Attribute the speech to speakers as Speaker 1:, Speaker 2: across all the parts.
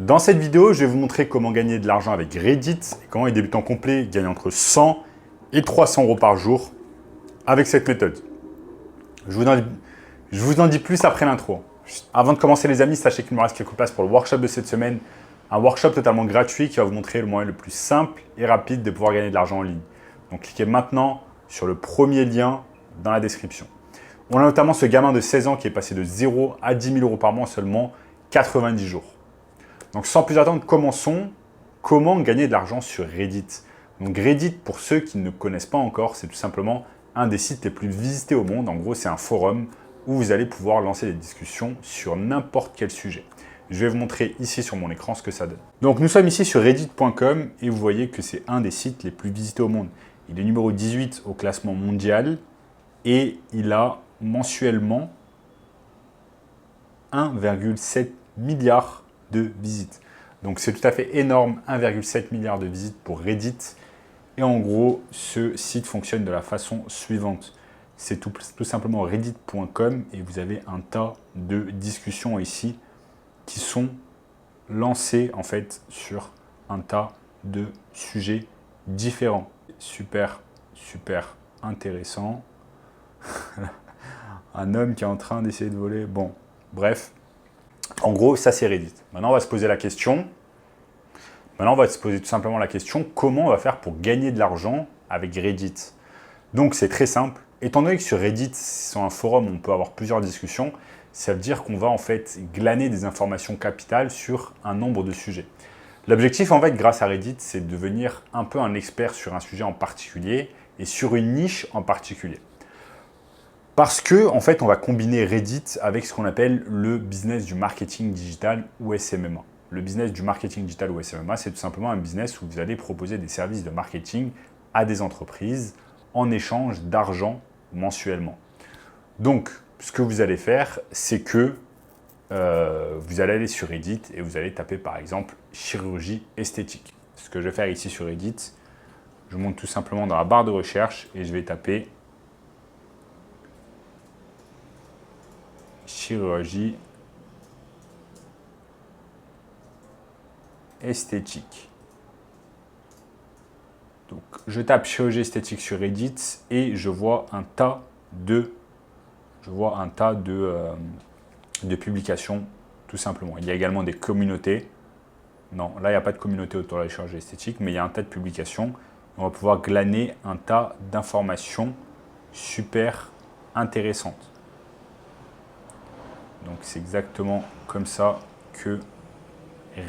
Speaker 1: Dans cette vidéo, je vais vous montrer comment gagner de l'argent avec Reddit et comment les débutants complets gagnent entre 100 et 300 euros par jour avec cette méthode. Je vous en dis plus après l'intro. Avant de commencer les amis, sachez qu'il me reste quelques places pour le workshop de cette semaine. Un workshop totalement gratuit qui va vous montrer le moyen le plus simple et rapide de pouvoir gagner de l'argent en ligne. Donc cliquez maintenant sur le premier lien dans la description. On a notamment ce gamin de 16 ans qui est passé de 0 à 10 000 euros par mois en seulement 90 jours. Donc sans plus attendre, commençons. Comment gagner de l'argent sur Reddit? Donc Reddit, pour ceux qui ne connaissent pas encore, c'est tout simplement un des sites les plus visités au monde. En gros, c'est un forum où vous allez pouvoir lancer des discussions sur n'importe quel sujet. Je vais vous montrer ici sur mon écran ce que ça donne. Donc nous sommes ici sur reddit.com et vous voyez que c'est un des sites les plus visités au monde. Il est numéro 18 au classement mondial et il a mensuellement 1,7 milliard de visites. Donc c'est tout à fait énorme, 1,7 milliard de visites pour Reddit. Et en gros, ce site fonctionne de la façon suivante. C'est tout simplement reddit.com et vous avez un tas de discussions ici qui sont lancées en fait sur un tas de sujets différents. Super intéressant. Un homme qui est en train d'essayer de voler. Bon, bref. En gros, ça c'est Reddit. Maintenant, on va se poser la question. Maintenant, on va se poser tout simplement la question, comment on va faire pour gagner de l'argent avec Reddit? Donc, c'est très simple. Étant donné que sur Reddit, c'est un forum où on peut avoir plusieurs discussions, ça veut dire qu'on va en fait glaner des informations capitales sur un nombre de sujets. L'objectif, en fait, grâce à Reddit, c'est de devenir un peu un expert sur un sujet en particulier et sur une niche en particulier. Parce que, en fait, on va combiner Reddit avec ce qu'on appelle le business du marketing digital ou SMMA. Le business du marketing digital ou SMMA, c'est tout simplement un business où vous allez proposer des services de marketing à des entreprises en échange d'argent mensuellement. Donc, ce que vous allez faire, c'est que vous allez aller sur Reddit et vous allez taper par exemple chirurgie esthétique. Ce que je vais faire ici sur Reddit, je monte tout simplement dans la barre de recherche et je vais taper chirurgie esthétique. Donc, je tape chirurgie esthétique sur Reddit et je vois un tas de publications, tout simplement. Il y a également des communautés. Non, là, il n'y a pas de communauté autour de la chirurgie esthétique, mais il y a un tas de publications. On va pouvoir glaner un tas d'informations super intéressantes. Donc, c'est exactement comme ça que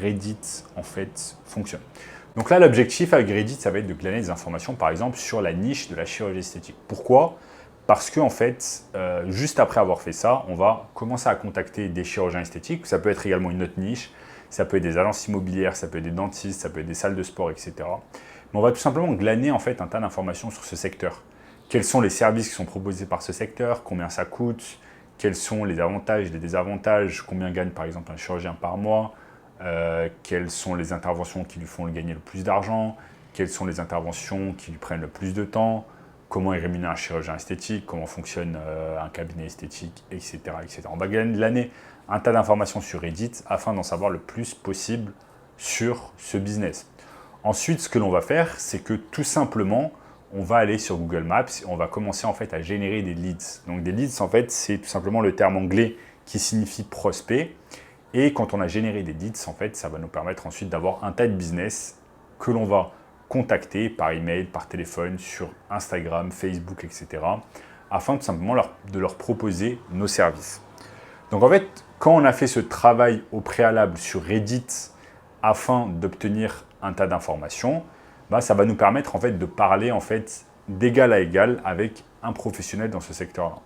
Speaker 1: Reddit, en fait, fonctionne. Donc là, l'objectif avec Reddit, ça va être de glaner des informations, par exemple, sur la niche de la chirurgie esthétique. Pourquoi ? Parce que, en fait, juste après avoir fait ça, on va commencer à contacter des chirurgiens esthétiques. Ça peut être également une autre niche. Ça peut être des agences immobilières, ça peut être des dentistes, ça peut être des salles de sport, etc. Mais on va tout simplement glaner, en fait, un tas d'informations sur ce secteur. Quels sont les services qui sont proposés par ce secteur? Combien ça coûte? Quels sont les avantages et les désavantages? Combien gagne, par exemple, un chirurgien par mois? Quelles sont les interventions qui lui font gagner le plus d'argent, quelles sont les interventions qui lui prennent le plus de temps, comment est rémunéré un chirurgien esthétique, comment fonctionne un cabinet esthétique, etc., etc. On va glaner un tas d'informations sur Reddit afin d'en savoir le plus possible sur ce business. Ensuite, ce que l'on va faire, c'est que tout simplement, on va aller sur Google Maps et on va commencer en fait à générer des leads. Donc des leads, en fait, c'est tout simplement le terme anglais qui signifie prospect. Et quand on a généré des leads, en fait, ça va nous permettre ensuite d'avoir un tas de business que l'on va contacter par email, par téléphone, sur Instagram, Facebook, etc. afin tout simplement de leur proposer nos services. Donc en fait, quand on a fait ce travail au préalable sur Reddit afin d'obtenir un tas d'informations, ça va nous permettre en fait de parler en fait d'égal à égal avec un professionnel dans ce secteur-là.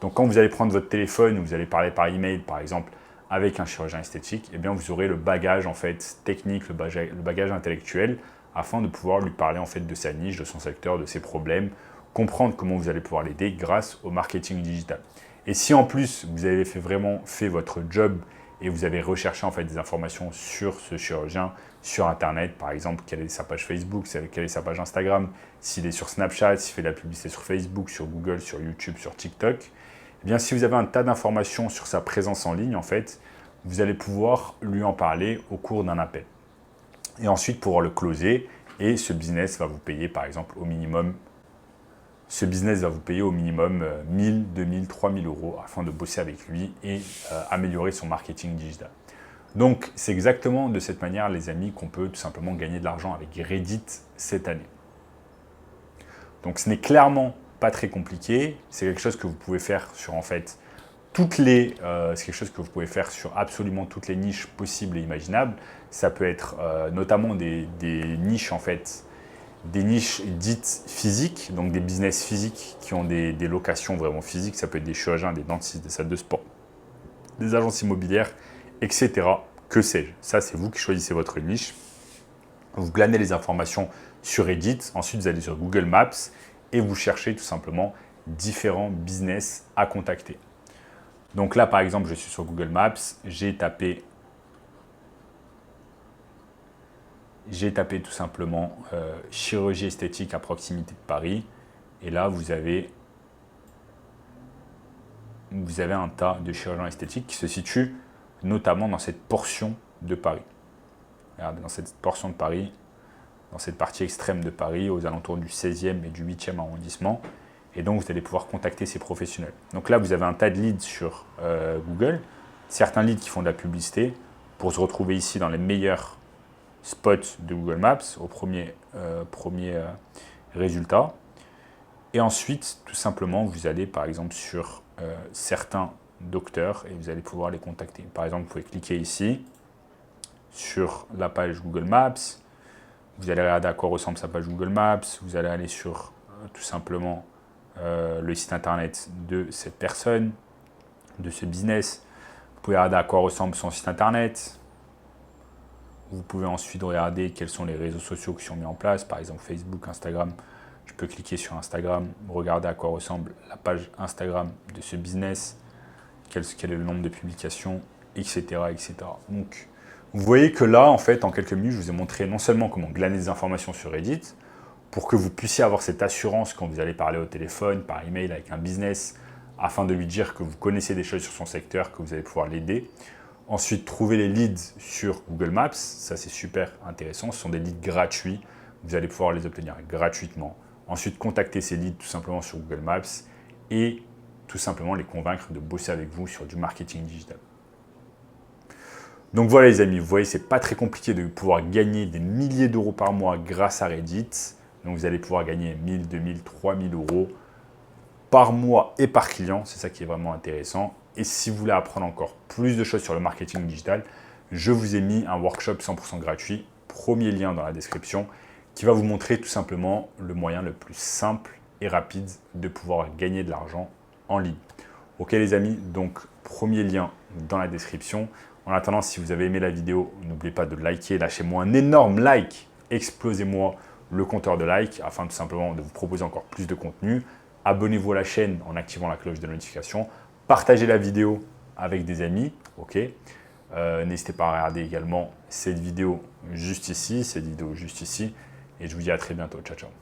Speaker 1: Donc quand vous allez prendre votre téléphone ou vous allez parler par email, par exemple, avec un chirurgien esthétique, eh bien vous aurez le bagage en fait technique, le bagage intellectuel, afin de pouvoir lui parler en fait de sa niche, de son secteur, de ses problèmes, comprendre comment vous allez pouvoir l'aider grâce au marketing digital. Et si en plus vous avez vraiment fait votre job et vous avez recherché en fait des informations sur ce chirurgien sur Internet, par exemple, quelle est sa page Facebook, quelle est sa page Instagram, s'il est sur Snapchat, s'il fait de la publicité sur Facebook, sur Google, sur YouTube, sur TikTok, eh bien, si vous avez un tas d'informations sur sa présence en ligne, en fait, vous allez pouvoir lui en parler au cours d'un appel. Et ensuite, pouvoir le closer. Et ce business va vous payer, par exemple, au minimum, 1000, 2000, 3000 euros afin de bosser avec lui et améliorer son marketing digital. Donc, c'est exactement de cette manière, les amis, qu'on peut tout simplement gagner de l'argent avec Reddit cette année. Donc, ce n'est clairement pas très compliqué. C'est quelque chose que vous pouvez faire sur, en fait, c'est quelque chose que vous pouvez faire sur absolument toutes les niches possibles et imaginables. Ça peut être notamment des niches, en fait, des niches dites physiques, donc des business physiques qui ont des locations vraiment physiques. Ça peut être des chirurgiens, des dentistes, des salles de sport, des agences immobilières, etc. Que sais-je. Ça, c'est vous qui choisissez votre niche. Vous glanez les informations sur Reddit. Ensuite, vous allez sur Google Maps et vous cherchez tout simplement différents business à contacter. Donc là, par exemple, je suis sur Google Maps. J'ai tapé tout simplement chirurgie esthétique à proximité de Paris. Et là, vous avez un tas de chirurgiens esthétiques qui se situent notamment dans cette portion de Paris. Regardez, dans cette portion de Paris, dans cette partie extrême de Paris, aux alentours du 16e et du 8e arrondissement. Et donc, vous allez pouvoir contacter ces professionnels. Donc là, vous avez un tas de leads sur Google. Certains leads qui font de la publicité pour se retrouver ici dans les meilleurs spots de Google Maps au premier résultat. Et ensuite, tout simplement, vous allez par exemple sur certains docteurs et vous allez pouvoir les contacter. Par exemple, vous pouvez cliquer ici sur la page Google Maps. Vous allez regarder à quoi ressemble sa page Google Maps. Vous allez aller sur tout simplement le site internet de cette personne, de ce business. Vous pouvez regarder à quoi ressemble son site internet. Vous pouvez ensuite regarder quels sont les réseaux sociaux qui sont mis en place, par exemple Facebook, Instagram. Je peux cliquer sur Instagram, regarder à quoi ressemble la page Instagram de ce business, quel est le nombre de publications, etc., etc. Donc, vous voyez que là, en fait, en quelques minutes, je vous ai montré non seulement comment glaner des informations sur Reddit, pour que vous puissiez avoir cette assurance quand vous allez parler au téléphone, par email avec un business, afin de lui dire que vous connaissez des choses sur son secteur, que vous allez pouvoir l'aider. Ensuite, trouver les leads sur Google Maps, ça c'est super intéressant, ce sont des leads gratuits, vous allez pouvoir les obtenir gratuitement. Ensuite, contacter ces leads tout simplement sur Google Maps et tout simplement les convaincre de bosser avec vous sur du marketing digital. Donc voilà les amis, vous voyez, c'est pas très compliqué de pouvoir gagner des milliers d'euros par mois grâce à Reddit. Donc vous allez pouvoir gagner 1000, 2000, 3000 euros par mois et par client, c'est ça qui est vraiment intéressant. Et si vous voulez apprendre encore plus de choses sur le marketing digital, je vous ai mis un workshop 100% gratuit, premier lien dans la description, qui va vous montrer tout simplement le moyen le plus simple et rapide de pouvoir gagner de l'argent en ligne. Ok les amis, donc premier lien dans la description. En attendant, si vous avez aimé la vidéo, n'oubliez pas de liker, lâchez-moi un énorme like, explosez-moi le compteur de likes afin tout simplement de vous proposer encore plus de contenu. Abonnez-vous à la chaîne en activant la cloche de notification. Partagez la vidéo avec des amis, ok. N'hésitez pas à regarder également cette vidéo juste ici, et je vous dis à très bientôt. Ciao, ciao.